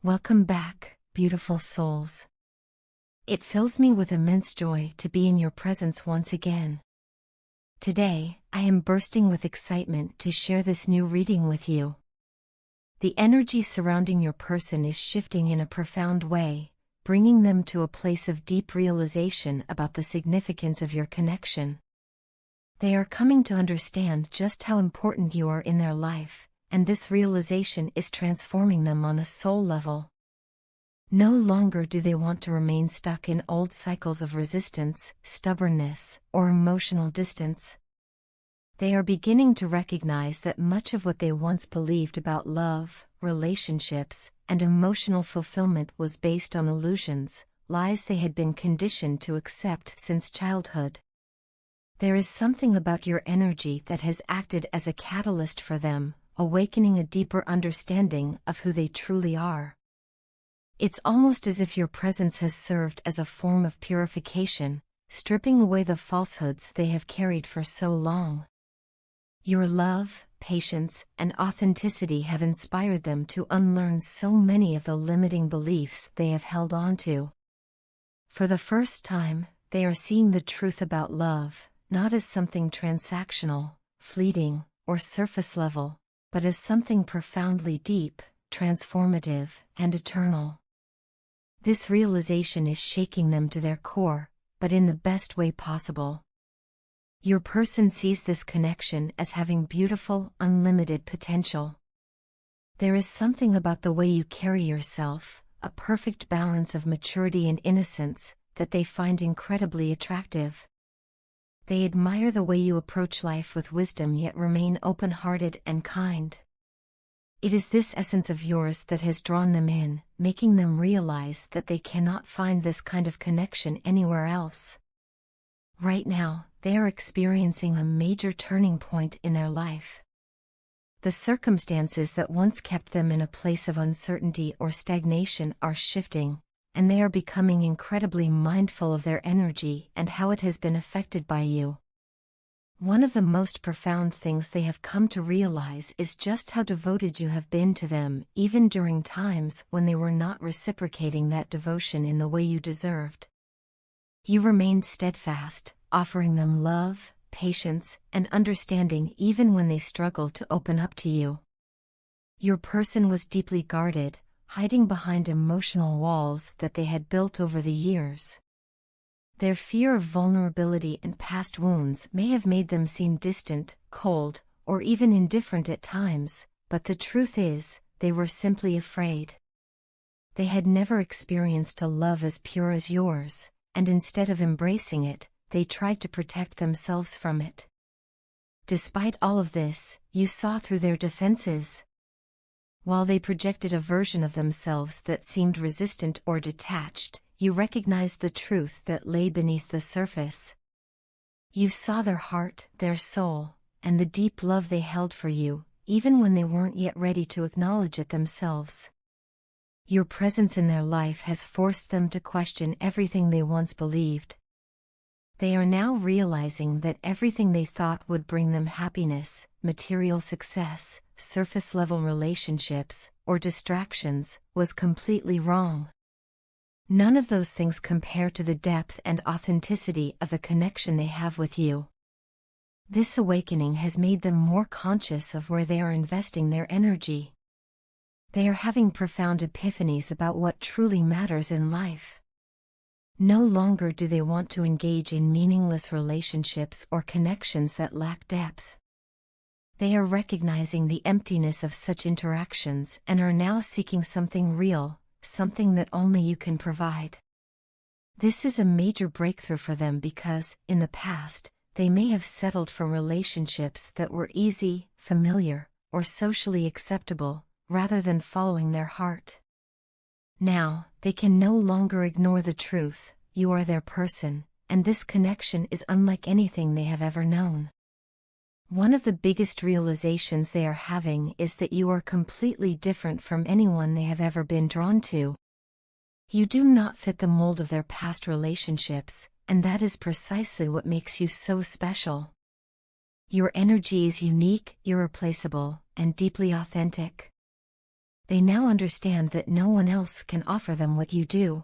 Welcome back, beautiful souls. It fills me with immense joy to be in your presence once again. Today, I am bursting with excitement to share this new reading with you. The energy surrounding your person is shifting in a profound way, bringing them to a place of deep realization about the significance of your connection. They are coming to understand just how important you are in their life, and this realization is transforming them on a soul level. No longer do they want to remain stuck in old cycles of resistance, stubbornness, or emotional distance. They are beginning to recognize that much of what they once believed about love, relationships, and emotional fulfillment was based on illusions, lies they had been conditioned to accept since childhood. There is something about your energy that has acted as a catalyst for them, awakening a deeper understanding of who they truly are. It's almost as if your presence has served as a form of purification, stripping away the falsehoods they have carried for so long. Your love, patience, and authenticity have inspired them to unlearn so many of the limiting beliefs they have held on to. For the first time, they are seeing the truth about love, not as something transactional, fleeting, or surface level, but as something profoundly deep, transformative, and eternal. This realization is shaking them to their core, but in the best way possible. Your person sees this connection as having beautiful, unlimited potential. There is something about the way you carry yourself, a perfect balance of maturity and innocence, that they find incredibly attractive. They admire the way you approach life with wisdom yet remain open-hearted and kind. It is this essence of yours that has drawn them in, making them realize that they cannot find this kind of connection anywhere else. Right now, they are experiencing a major turning point in their life. The circumstances that once kept them in a place of uncertainty or stagnation are shifting, and they are becoming incredibly mindful of their energy and how it has been affected by you. One of the most profound things they have come to realize is just how devoted you have been to them, even during times when they were not reciprocating that devotion in the way you deserved. You remained steadfast, offering them love, patience, and understanding even when they struggled to open up to you. Your person was deeply guarded, hiding behind emotional walls that they had built over the years. Their fear of vulnerability and past wounds may have made them seem distant, cold, or even indifferent at times, but the truth is, they were simply afraid. They had never experienced a love as pure as yours, and instead of embracing it, they tried to protect themselves from it. Despite all of this, you saw through their defenses. While they projected a version of themselves that seemed resistant or detached, you recognized the truth that lay beneath the surface. You saw their heart, their soul, and the deep love they held for you, even when they weren't yet ready to acknowledge it themselves. Your presence in their life has forced them to question everything they once believed. They are now realizing that everything they thought would bring them happiness, material success, surface-level relationships, or distractions, was completely wrong. None of those things compare to the depth and authenticity of the connection they have with you. This awakening has made them more conscious of where they are investing their energy. They are having profound epiphanies about what truly matters in life. No longer do they want to engage in meaningless relationships or connections that lack depth. They are recognizing the emptiness of such interactions and are now seeking something real, something that only you can provide. This is a major breakthrough for them because, in the past, they may have settled for relationships that were easy, familiar, or socially acceptable, rather than following their heart. Now, they can no longer ignore the truth. You are their person, and this connection is unlike anything they have ever known. One of the biggest realizations they are having is that you are completely different from anyone they have ever been drawn to. You do not fit the mold of their past relationships, and that is precisely what makes you so special. Your energy is unique, irreplaceable, and deeply authentic. They now understand that no one else can offer them what you do.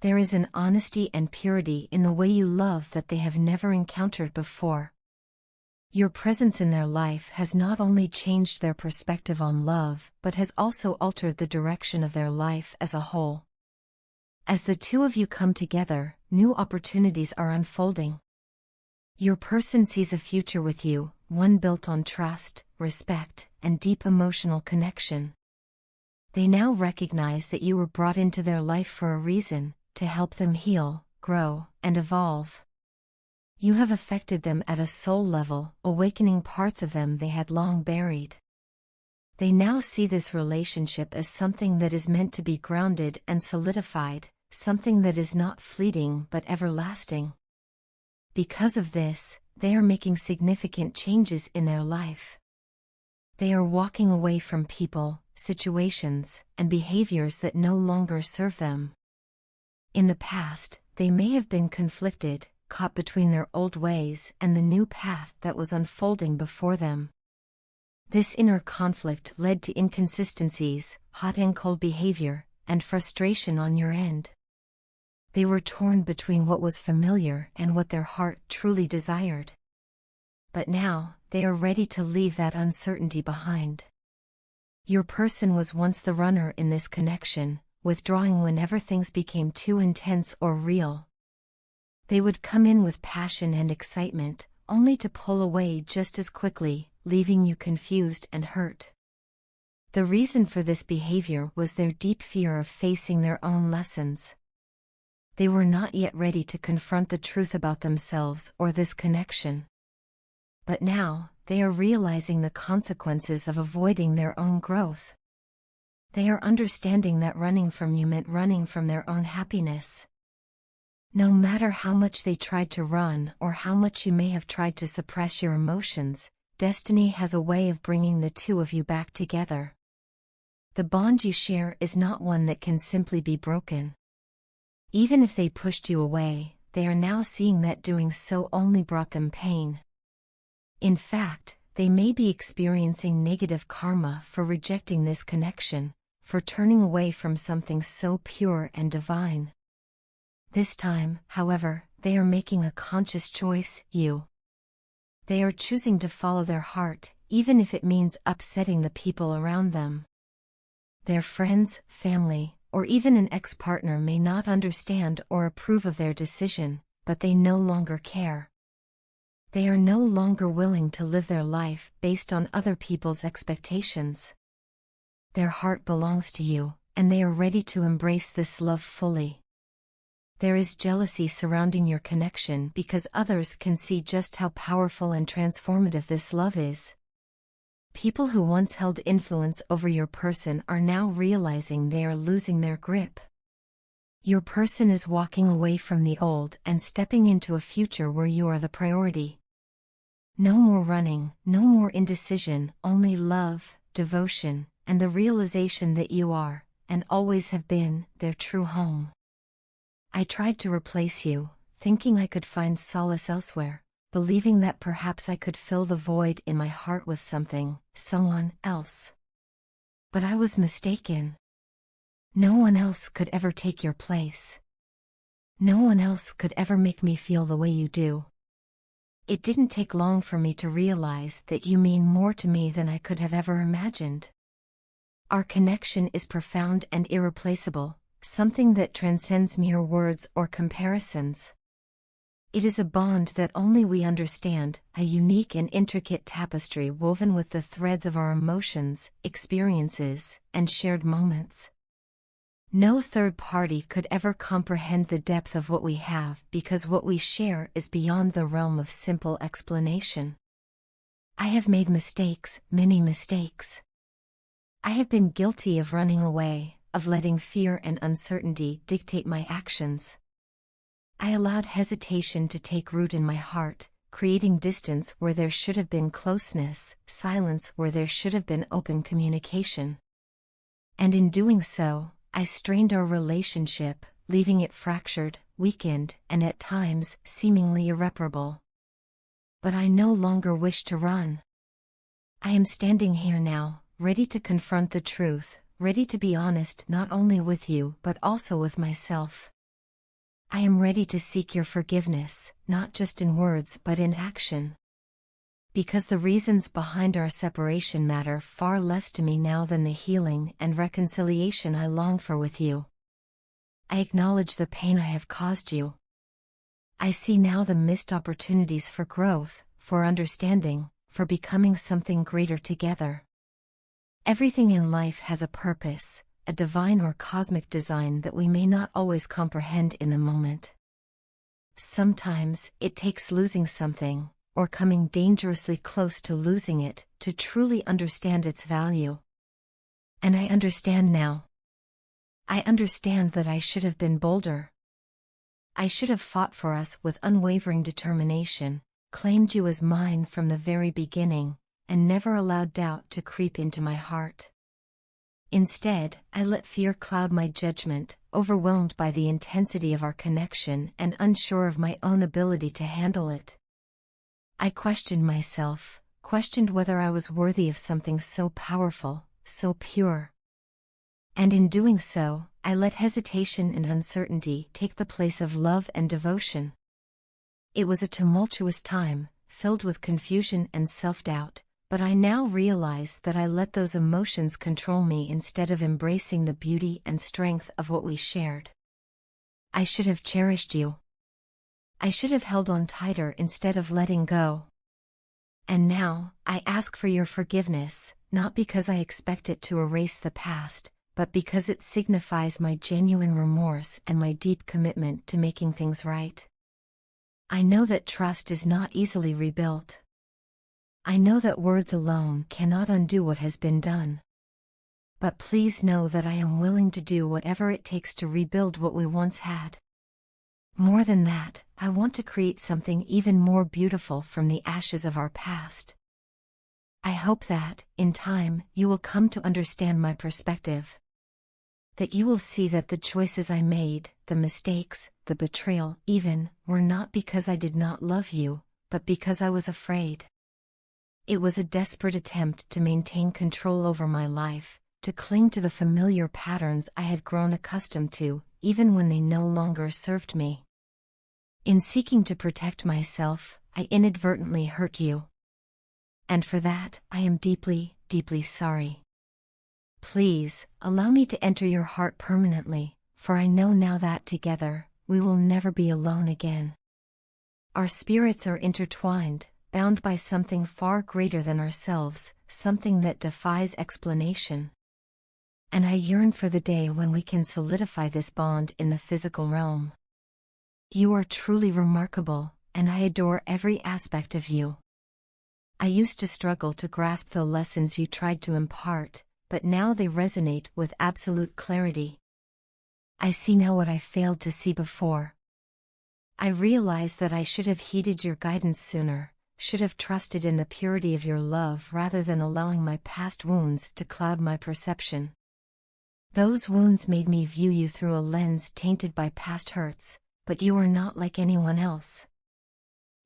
There is an honesty and purity in the way you love that they have never encountered before. Your presence in their life has not only changed their perspective on love, but has also altered the direction of their life as a whole. As the two of you come together, new opportunities are unfolding. Your person sees a future with you, one built on trust, respect, and deep emotional connection. They now recognize that you were brought into their life for a reason, to help them heal, grow, and evolve. You have affected them at a soul level, awakening parts of them they had long buried. They now see this relationship as something that is meant to be grounded and solidified, something that is not fleeting but everlasting. Because of this, they are making significant changes in their life. They are walking away from people, situations, and behaviors that no longer serve them. In the past, they may have been conflicted, caught between their old ways and the new path that was unfolding before them. This inner conflict led to inconsistencies, hot and cold behavior, and frustration on your end. They were torn between what was familiar and what their heart truly desired. But now, they are ready to leave that uncertainty behind. Your person was once the runner in this connection, withdrawing whenever things became too intense or real. They would come in with passion and excitement, only to pull away just as quickly, leaving you confused and hurt. The reason for this behavior was their deep fear of facing their own lessons. They were not yet ready to confront the truth about themselves or this connection. But now, they are realizing the consequences of avoiding their own growth. They are understanding that running from you meant running from their own happiness. No matter how much they tried to run or how much you may have tried to suppress your emotions, destiny has a way of bringing the two of you back together. The bond you share is not one that can simply be broken. Even if they pushed you away, they are now seeing that doing so only brought them pain. In fact, they may be experiencing negative karma for rejecting this connection, for turning away from something so pure and divine. This time, however, they are making a conscious choice, They are choosing to follow their heart, even if it means upsetting the people around them. Their friends, family, or even an ex-partner may not understand or approve of their decision, but they no longer care. They are no longer willing to live their life based on other people's expectations. Their heart belongs to you, and they are ready to embrace this love fully. There is jealousy surrounding your connection because others can see just how powerful and transformative this love is. People who once held influence over your person are now realizing they are losing their grip. Your person is walking away from the old and stepping into a future where you are the priority. No more running, no more indecision, only love, devotion, and the realization that you are, and always have been, their true home. I tried to replace you, thinking I could find solace elsewhere, believing that perhaps I could fill the void in my heart with someone else. But I was mistaken. No one else could ever take your place. No one else could ever make me feel the way you do. It didn't take long for me to realize that you mean more to me than I could have ever imagined. Our connection is profound and irreplaceable, something that transcends mere words or comparisons. It is a bond that only we understand, a unique and intricate tapestry woven with the threads of our emotions, experiences, and shared moments. No third party could ever comprehend the depth of what we have because what we share is beyond the realm of simple explanation. I have made mistakes, many mistakes. I have been guilty of running away, of letting fear and uncertainty dictate my actions. I allowed hesitation to take root in my heart, creating distance where there should have been closeness, silence where there should have been open communication. And in doing so, I strained our relationship, leaving it fractured, weakened, and at times, seemingly irreparable. But I no longer wish to run. I am standing here now, ready to confront the truth, ready to be honest not only with you but also with myself. I am ready to seek your forgiveness, not just in words but in action. Because the reasons behind our separation matter far less to me now than the healing and reconciliation I long for with you. I acknowledge the pain I have caused you. I see now the missed opportunities for growth, for understanding, for becoming something greater together. Everything in life has a purpose, a divine or cosmic design that we may not always comprehend in the moment. Sometimes it takes losing something, or coming dangerously close to losing it, to truly understand its value. And I understand now. I understand that I should have been bolder. I should have fought for us with unwavering determination, claimed you as mine from the very beginning, and never allowed doubt to creep into my heart. Instead, I let fear cloud my judgment, overwhelmed by the intensity of our connection and unsure of my own ability to handle it. I questioned myself, questioned whether I was worthy of something so powerful, so pure. And in doing so, I let hesitation and uncertainty take the place of love and devotion. It was a tumultuous time, filled with confusion and self-doubt, but I now realize that I let those emotions control me instead of embracing the beauty and strength of what we shared. I should have cherished you. I should have held on tighter instead of letting go. And now, I ask for your forgiveness, not because I expect it to erase the past, but because it signifies my genuine remorse and my deep commitment to making things right. I know that trust is not easily rebuilt. I know that words alone cannot undo what has been done. But please know that I am willing to do whatever it takes to rebuild what we once had. More than that, I want to create something even more beautiful from the ashes of our past. I hope that, in time, you will come to understand my perspective. That you will see that the choices I made, the mistakes, the betrayal even, were not because I did not love you, but because I was afraid. It was a desperate attempt to maintain control over my life, to cling to the familiar patterns I had grown accustomed to, even when they no longer served me. In seeking to protect myself, I inadvertently hurt you. And for that, I am deeply, deeply sorry. Please, allow me to enter your heart permanently, for I know now that together, we will never be alone again. Our spirits are intertwined, bound by something far greater than ourselves, something that defies explanation. And I yearn for the day when we can solidify this bond in the physical realm. You are truly remarkable, and I adore every aspect of you. I used to struggle to grasp the lessons you tried to impart, but now they resonate with absolute clarity. I see now what I failed to see before. I realize that I should have heeded your guidance sooner, should have trusted in the purity of your love rather than allowing my past wounds to cloud my perception. Those wounds made me view you through a lens tainted by past hurts, but you are not like anyone else.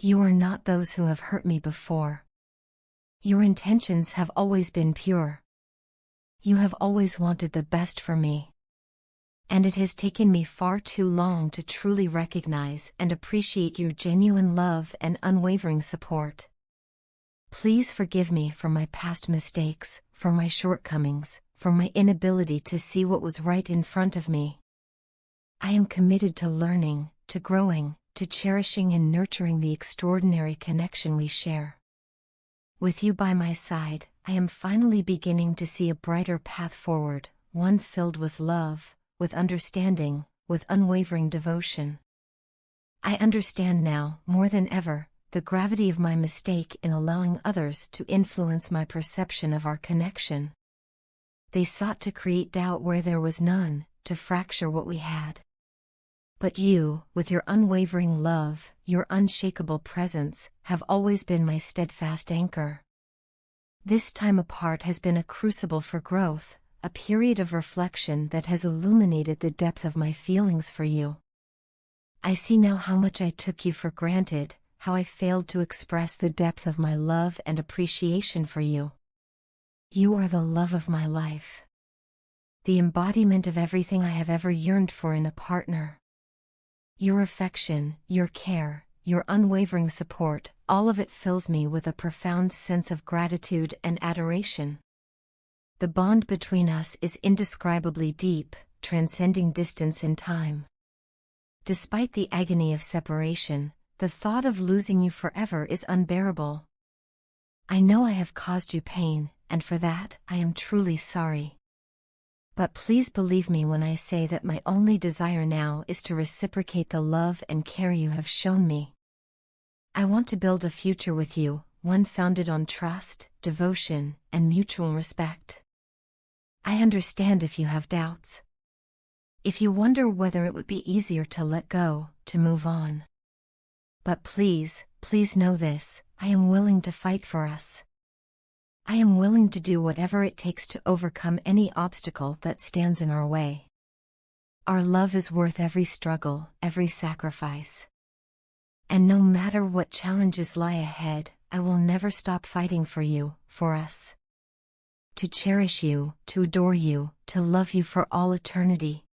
You are not those who have hurt me before. Your intentions have always been pure. You have always wanted the best for me. And it has taken me far too long to truly recognize and appreciate your genuine love and unwavering support. Please forgive me for my past mistakes, for my shortcomings, for my inability to see what was right in front of me. I am committed to learning, to growing, to cherishing and nurturing the extraordinary connection we share. With you by my side, I am finally beginning to see a brighter path forward, one filled with love, with understanding, with unwavering devotion. I understand now, more than ever, the gravity of my mistake in allowing others to influence my perception of our connection. They sought to create doubt where there was none, to fracture what we had. But you, with your unwavering love, your unshakable presence, have always been my steadfast anchor. This time apart has been a crucible for growth, a period of reflection that has illuminated the depth of my feelings for you. I see now how much I took you for granted, how I failed to express the depth of my love and appreciation for you. You are the love of my life. The embodiment of everything I have ever yearned for in a partner. Your affection, your care, your unwavering support, all of it fills me with a profound sense of gratitude and adoration. The bond between us is indescribably deep, transcending distance and time. Despite the agony of separation, the thought of losing you forever is unbearable. I know I have caused you pain, and for that, I am truly sorry. But please believe me when I say that my only desire now is to reciprocate the love and care you have shown me. I want to build a future with you, one founded on trust, devotion, and mutual respect. I understand if you have doubts. If you wonder whether it would be easier to let go, to move on. But please, please know this, I am willing to fight for us. I am willing to do whatever it takes to overcome any obstacle that stands in our way. Our love is worth every struggle, every sacrifice. And no matter what challenges lie ahead, I will never stop fighting for you, for us. To cherish you, to adore you, to love you for all eternity.